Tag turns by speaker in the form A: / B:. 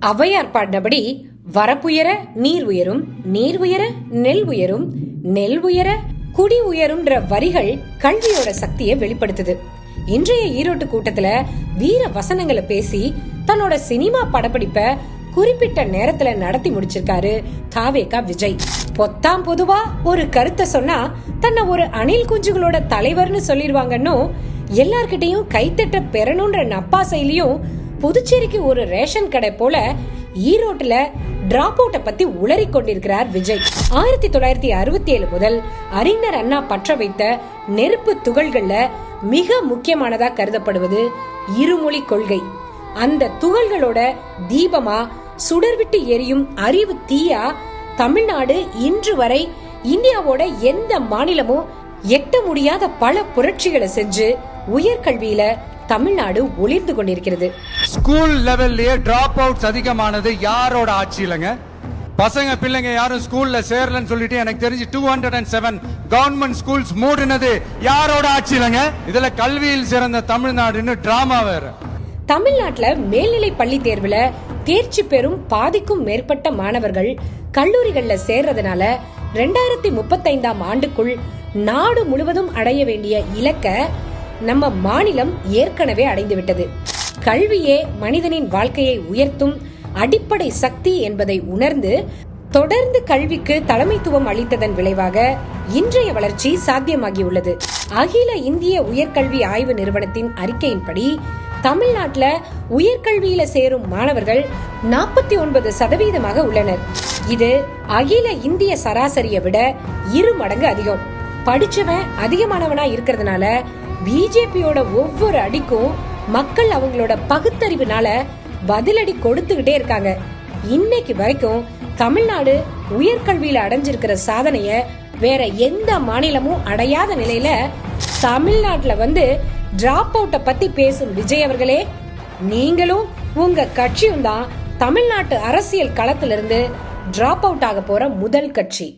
A: ஔவையார் பாடினபடி வரப்புயர நீர் உயரும், நீர் உயர நெல் உயரும், நெல் உயர குடி உயரும்ன்ற வரிகள் கல்வியோட சக்தியை வெளிப்படுத்துது. இன்றைய ஈரோட்டு கூட்டத்துல வீர வசனங்களை பேசி தன்னோட சினிமா படப்பிடிப்ப குறிப்பிட்ட நேரத்துல நடத்தி முடிச்சிருக்காரு தாவேகா விஜய். பொத்தாம் பொதுவா ஒரு கருத்தை சொன்னா தன்னை ஒரு அணில் குஞ்சுகளோட தலைவர்னு சொல்லிருவாங்கன்னு எல்லார்கிட்டையும் கைத்தட்ட பெறணும்ன்ற நப்பாசையிலையும் புதுச்சேரிக்கு ஒரு ரேஷன் கடை போல ஈரோட்டுல டிராப் அவுட்ட பத்தி உளறி கொண்டிருக்கிறார் விஜய். 1967 முதல் அறிஞர் அண்ணா பற்ற வைத்த நெருப்பு துகள்கள்ல மிக முக்கியமானதா கருதப்படுவது இருமொழி கொள்கை. அந்த துகள்களோட தீபமா சுடர்விட்டு எரியும் அறிவு தீயா தமிழ்நாடு இன்று வரை இந்தியாவோட எந்த மாநிலமும் எட்ட முடியாத பல புரட்சிகளை செஞ்சு உயர்கல்வியில தமிழ்நாடு ஒளிர்ந்து கொண்டிருக்கிறது.
B: ஸ்கூல் லெவல்லயே டிராப் அவுட்ஸ் அதிகமானது யாரோட ஆட்சியிலங்க? பசங்க பிள்ளைங்க யாரும் ஸ்கூல்ல சேரலன்னு சொல்லிட்டு எனக்கு தெரிஞ்சு 207 கவர்மெண்ட் ஸ்கூல்ஸ் மூடினது யாரோட ஆட்சியிலங்க? இதுல கல்வியில் சிறந்த தமிழ்நாடுன்னு டிராமா வேற.
A: தமிழ்நாட்டுல மேல்நிலை பள்ளி தேர்வுல தேர்ச்சி பெறும் பாதிக்கும் மேற்பட்ட மாணவர்கள் கல்லூரிகள்ல சேர்றதுனால 2035 ஆண்டுக்குள் நாடு முழுவதும் அடைய வேண்டிய இலக்க நம்ம மாநிலம் ஏற்கனவே அடைந்துவிட்டது. கல்வியே மனிதனின் வாழ்க்கையை உயர்த்தும் அடிப்படை சக்தி என்பதை உணர்ந்து தொடர்ந்து கல்விக்கு தலைமைத்துவம் அளித்ததன் விளைவாக இன்றைய வளர்ச்சி சாத்தியமாகியுள்ளது. அகில இந்திய உயர்கல்வி ஆய்வு நிறுவனத்தின் அறிக்கையின்படி தமிழ்நாட்டுல உயர்கல்வியில சேரும் மாணவர்கள் 49% உள்ளனர். இது அகில இந்திய சராசரியை விட 2 மடங்கு அதிகம். படிச்சவன் அதிகமானவனா இருக்கிறதுனால பிஜேபியோட ஒவ்வொரு அடிக்கும் மக்கள் அவங்களோட பகுத்தறிவுனால பதிலடி கொடுத்துக்கிட்டே இருக்காங்க. இன்னைக்கு வரைக்கும் தமிழ்நாடு உயர்கல்வியில அடைஞ்சிருக்கிற சாதனைய வேற எந்த மாநிலமும் அடையாத நிலையில தமிழ்நாட்டுல வந்து டிராப் அவுட்ட பத்தி பேசும் விஜய் அவர்களே, நீங்களும் உங்க கட்சியும் தான் தமிழ்நாட்டு அரசியல் களத்திலிருந்து டிராப் அவுட் ஆக போற முதல் கட்சி.